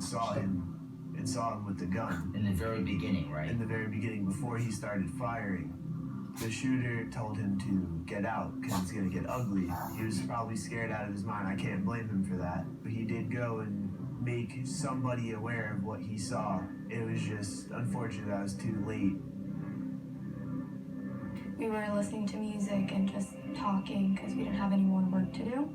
saw him with the gun. In the very beginning, right? In the very beginning, before he started firing. The shooter told him to get out because it's going to get ugly. He was probably scared out of his mind. I can't blame him for that. But he did go and make somebody aware of what he saw. It was just unfortunate that I was too late. We were listening to music and just talking because we didn't have any more work to do.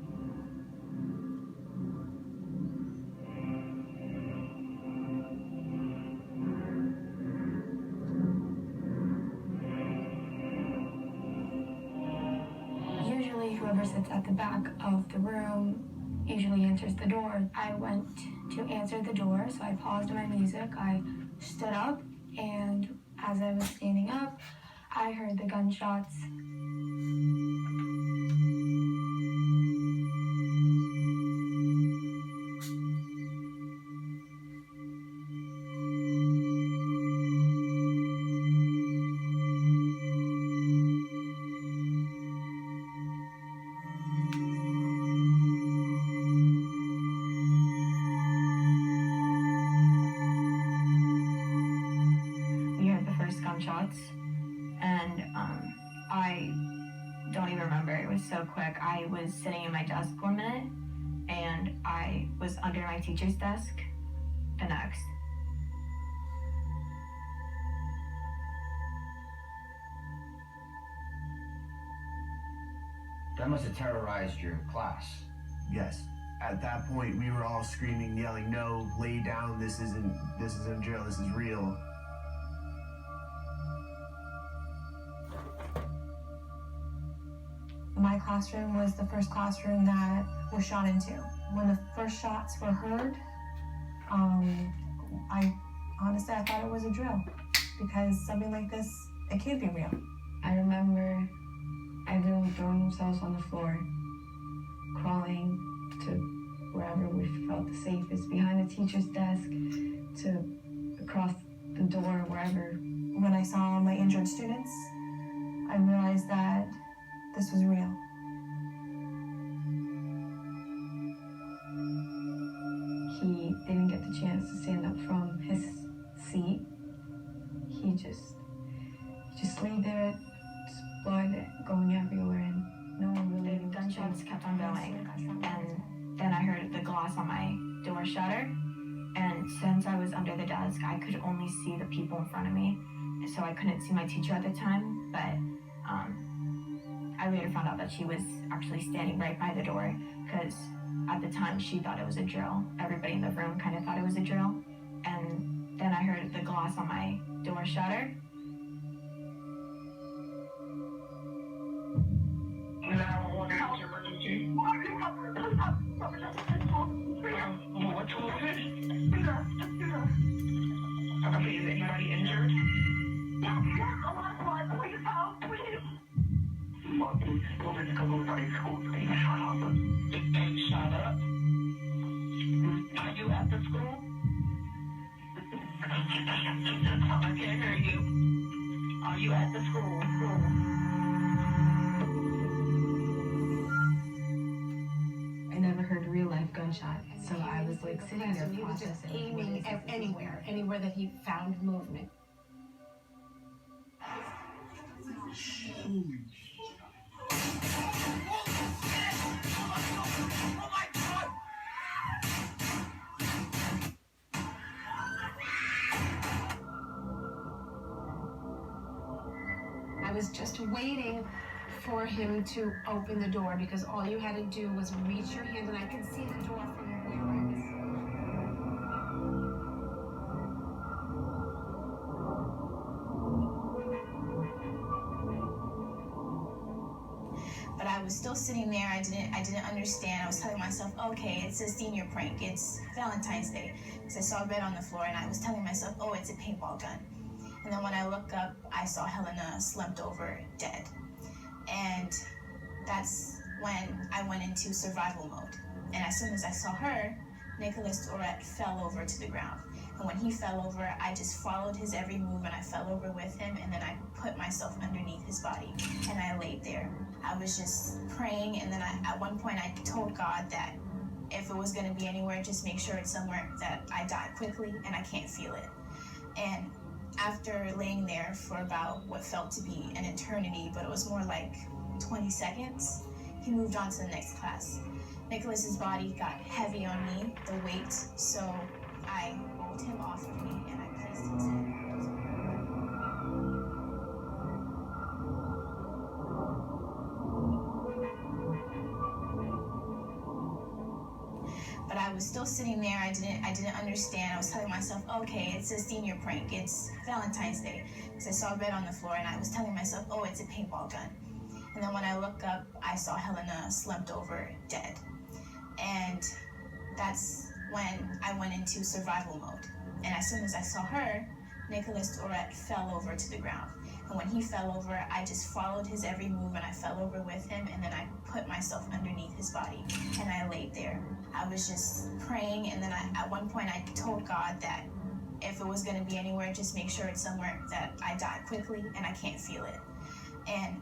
Usually whoever sits at the back of the room usually answers the door. I went to answer the door, so I paused my music. I stood up, and as I was standing up, I heard the gunshots. We heard the first gunshots, and I don't even remember. It was so quick. I was sitting in my desk for a minute, and I was under my teacher's desk the next. That must have terrorized your class. Yes. At that point, we were all screaming, yelling, "No, lay down, this isn't drill, this is real." My classroom was the first classroom that was shot into. When the first shots were heard, I thought it was a drill because something like this, it can't be real. I remember everyone throwing themselves on the floor, crawling to wherever we felt the safest, behind the teacher's desk, to across the door, wherever. When I saw my injured students, I realized that this was real. He didn't get the chance to stand up from his seat. He just lay there, just blood going everywhere, and no one really. The gunshots kept on going, and then I heard the glass on my door shatter. And since I was under the desk, I could only see the people in front of me, so I couldn't see my teacher at the time. But I later found out that she was actually standing right by the door, because at the time she thought it was a drill. Everybody in the room kind of thought it was a drill. And then I heard the glass on my door shatter. Is anybody injured? Shut up. Are you at the school? I can't hear you. Are you at the school? I never heard real life gunshot, so I was like sitting there He was just processing. aiming at anywhere that he found movement. I was just waiting for him to open the door because all you had to do was reach your hand and I could see the door from where I was. But I was still sitting there. I didn't understand. I was telling myself, okay, it's a senior prank. It's Valentine's Day. Because I saw red on the floor and I was telling myself, oh, it's a paintball gun. And then when I looked up, I saw Helena slumped over dead. And that's when I went into survival mode. And as soon as I saw her, Nicholas Tourette fell over to the ground. And when he fell over, I just followed his every move and I fell over with him, and then I put myself underneath his body and I laid there. I was just praying, and then at one point I told God that if it was gonna be anywhere, just make sure it's somewhere that I die quickly and I can't feel it. And after laying there for about what felt to be an eternity, but it was more like 20 seconds, he moved on to the next class. Nicholas's body got heavy on me, the weight, so I rolled him off of me and I placed his head. But I was still sitting there. I didn't understand. I was telling myself, okay, it's a senior prank. It's Valentine's Day. Because I saw red on the floor and I was telling myself, oh, it's a paintball gun. And then when I looked up, I saw Helena slumped over dead. And that's when I went into survival mode. And as soon as I saw her, Nicholas Tourette fell over to the ground. And when he fell over, I just followed his every move and I fell over with him, and then I put myself underneath his body and I laid there. I was just praying, and then at one point I told God that if it was gonna be anywhere, just make sure it's somewhere that I die quickly and I can't feel it. And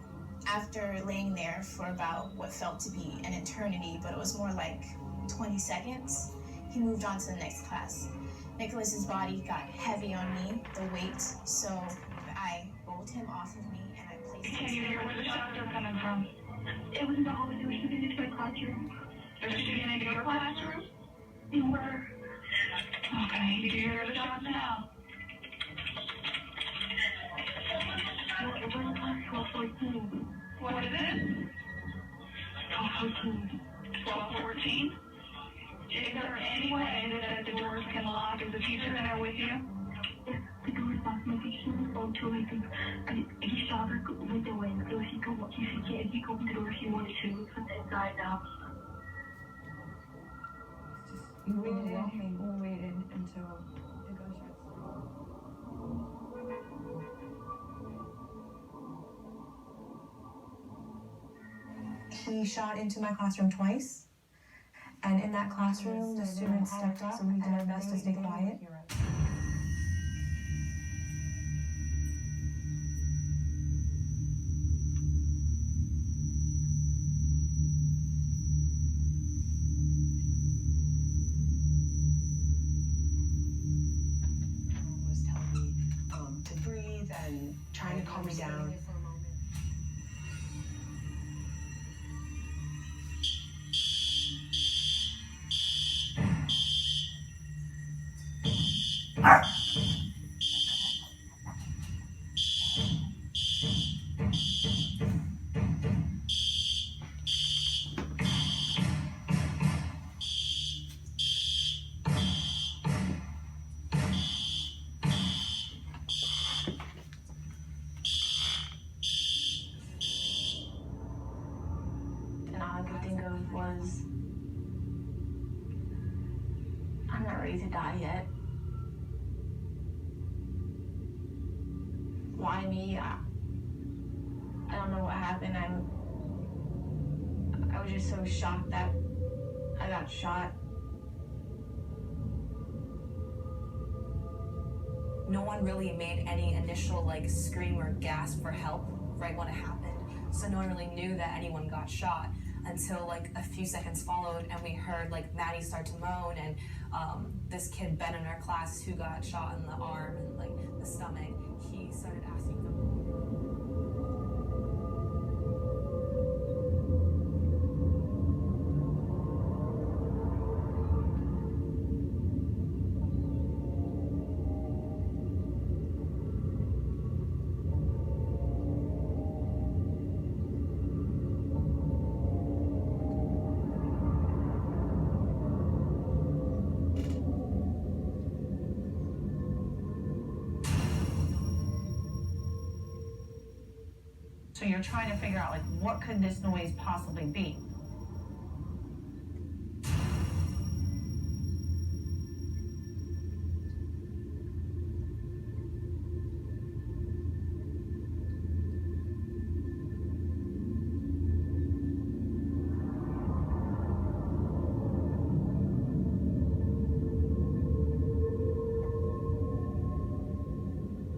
after laying there for about what felt to be an eternity, but it was more like 20 seconds, he moved on to the next class. Nicholas's body got heavy on me, the weight, so I rolled him off of me and I placed him. Can you hear where the shots are coming from? It was in the hallway. They were shooting into my classroom. They're shooting into your classroom? They were. Okay, you can hear the shots now. No, it was in class 1214. What is it? 1214. 1214? Is there any way that the doors can lock? Is the teacher in there with you? Yes, the door is locked. My teacher was on too, I think. He saw the window in, so he could open the door if he wanted to from the inside now. We waited until the gunshots stopped. He shot into my classroom twice, and in that classroom, the students stepped up, so we did our best to stay quiet. Was telling me to breathe and trying to calm me down. And all I could think of was, I'm not ready to die yet. Why me? I don't know what happened. I was just so shocked that I got shot. No one really made any initial scream or gasp for help right when it happened. So no one really knew that anyone got shot until a few seconds followed, and we heard Maddie start to moan, and this kid Ben in our class who got shot in the arm and the stomach, he started asking for So you're trying to figure out what could this noise possibly be?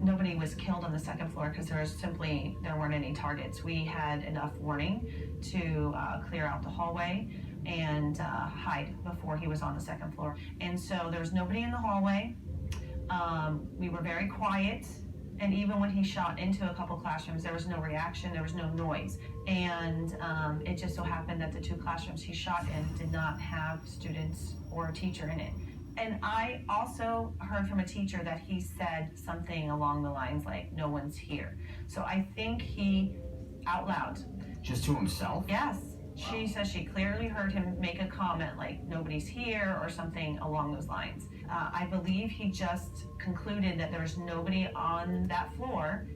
Nobody was killed on the second floor because there weren't any targets. We had enough warning to clear out the hallway. and hide before he was on the second floor. And so there was nobody in the hallway. We were very quiet. And even when he shot into a couple classrooms, there was no reaction, there was no noise. And it just so happened that the 2 classrooms he shot in did not have students or a teacher in it. And I also heard from a teacher that he said something along the lines like, no one's here. So I think he, out loud. Just to himself? Yes. She says she clearly heard him make a comment like, nobody's here, or something along those lines. I believe he just concluded that there was nobody on that floor.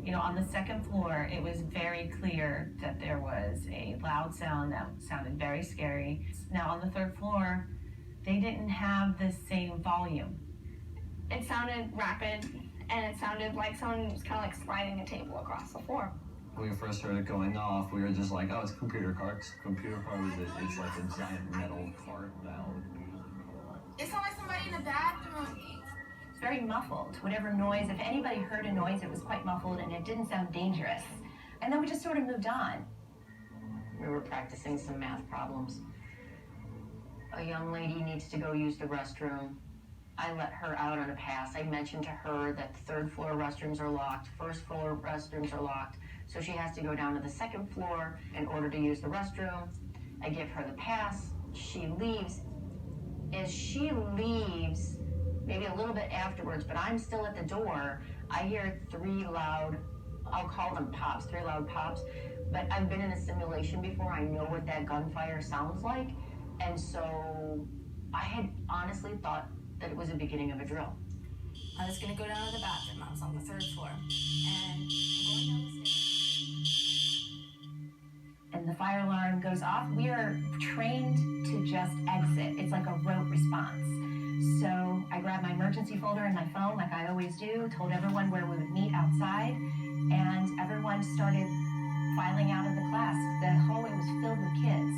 You know, on the second floor, it was very clear that there was a loud sound that sounded very scary. Now, on the third floor, they didn't have the same volume. It sounded rapid, and it sounded like someone was kind of like sliding a table across the floor. When we first heard it going off, we were just like, oh, it's computer carts. Computer cart it's like a giant metal cart valve. It sounded like somebody in the bathroom. It's very muffled. Whatever noise, if anybody heard a noise, it was quite muffled and it didn't sound dangerous. And then we just sort of moved on. We were practicing some math problems. A young lady needs to go use the restroom. I let her out on a pass. I mentioned to her that the 3rd floor restrooms are locked, 1st floor restrooms are locked, so she has to go down to the 2nd floor in order to use the restroom. I give her the pass. She leaves. As she leaves, maybe a little bit afterwards, but I'm still at the door, I hear 3 loud, I'll call them pops, 3 loud pops, but I've been in a simulation before. I know what that gunfire sounds like, and so I had honestly thought that it was the beginning of a drill. I was gonna go down to the bathroom. I was on the 3rd floor, and I'm going down the stairs. And the fire alarm goes off. We are trained to just exit. It's like a rote response. So I grabbed my emergency folder and my phone, like I always do, told everyone where we would meet outside, and everyone started filing out of the class. The hallway was filled with kids.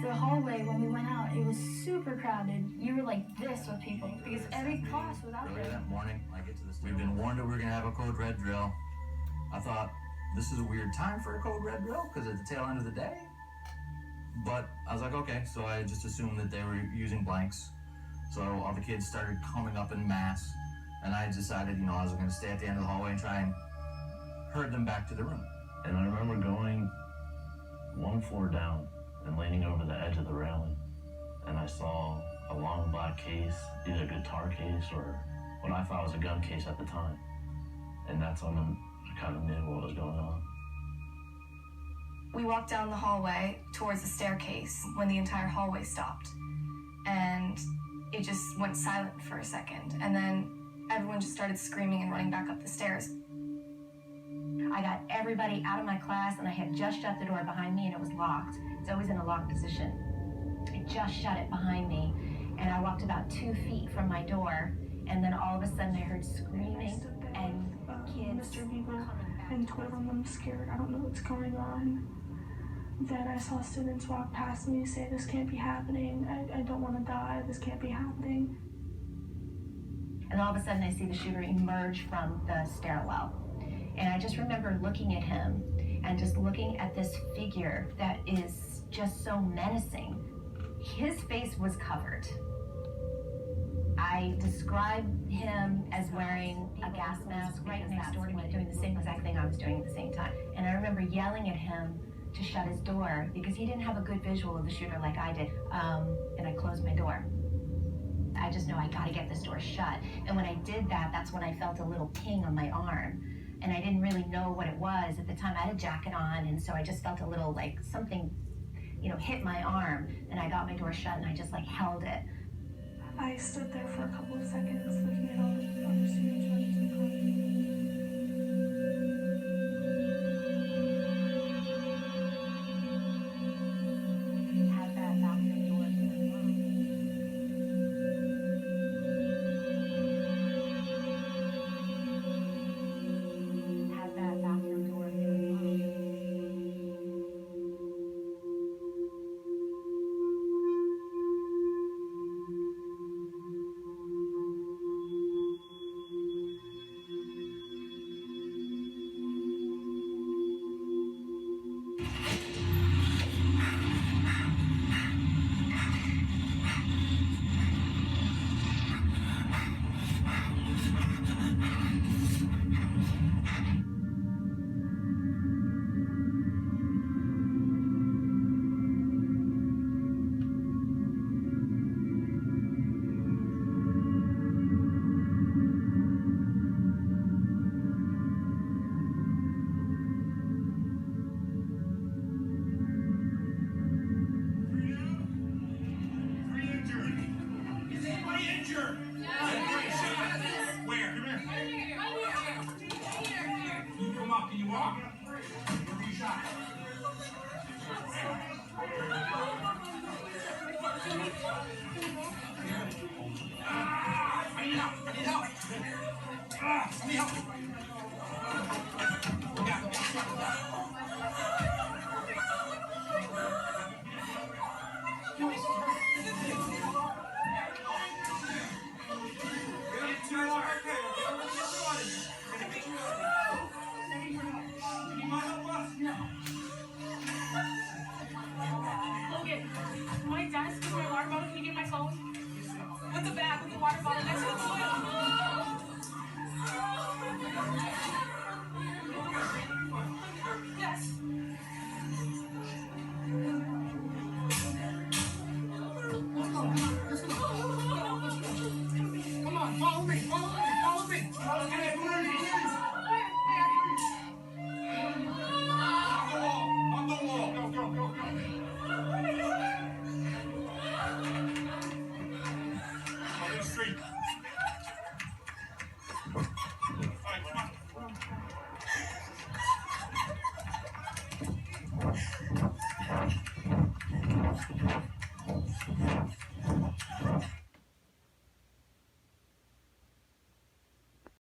The hallway, when we went out, it was super crowded. You were like this with people because every class was out Early there. that morning, I get to the We've been warned that we're gonna have a code red drill. I thought, this is a weird time for a code red drill because it's the tail end of the day. But I was like, okay, so I just assumed that they were using blanks. So all the kids started coming up in mass, and I decided, you know, I was gonna stay at the end of the hallway and try and herd them back to the room. And I remember going 1 floor down and leaning over the edge of the railing, and I saw a long black case, either a guitar case or what I thought was a gun case at the time. And that's when I kind of knew what was going on. We walked down the hallway towards the staircase when the entire hallway stopped. And it just went silent for a second. And then everyone just started screaming and running back up the stairs. I got everybody out of my class, and I had just shut the door behind me, and it was locked. It's always in a locked position. I just shut it behind me, and I walked about 2 feet from my door, and then all of a sudden I heard screaming and kids Mr. Beaver and told him I'm scared. I don't know what's going on. Then I saw students walk past me, say, this can't be happening. I don't want to die. This can't be happening. And all of a sudden I see the shooter emerge from the stairwell. And I just remember looking at him and just looking at this figure that is just so menacing. His face was covered. I described him as wearing a gas mask right next door to me, doing the same exact thing I was doing at the same time. And I remember yelling at him to shut his door because he didn't have a good visual of the shooter like I did. And I closed my door. I just know I gotta get this door shut. And when I did that, that's when I felt a little ping on my arm. And I didn't really know what it was. At the time, I had a jacket on, and so I just felt a little like something, you know, hit my arm. And I got my door shut, and I just like held it. I stood there for a couple of seconds looking at all the other students running to the car. Sure. Where? Come here. You come up. Can you walk? Where were you shot? I need help. I need help. I need help. Logan, my desk with my water bottle. Can you get my phone? With the bag, with the water bottle.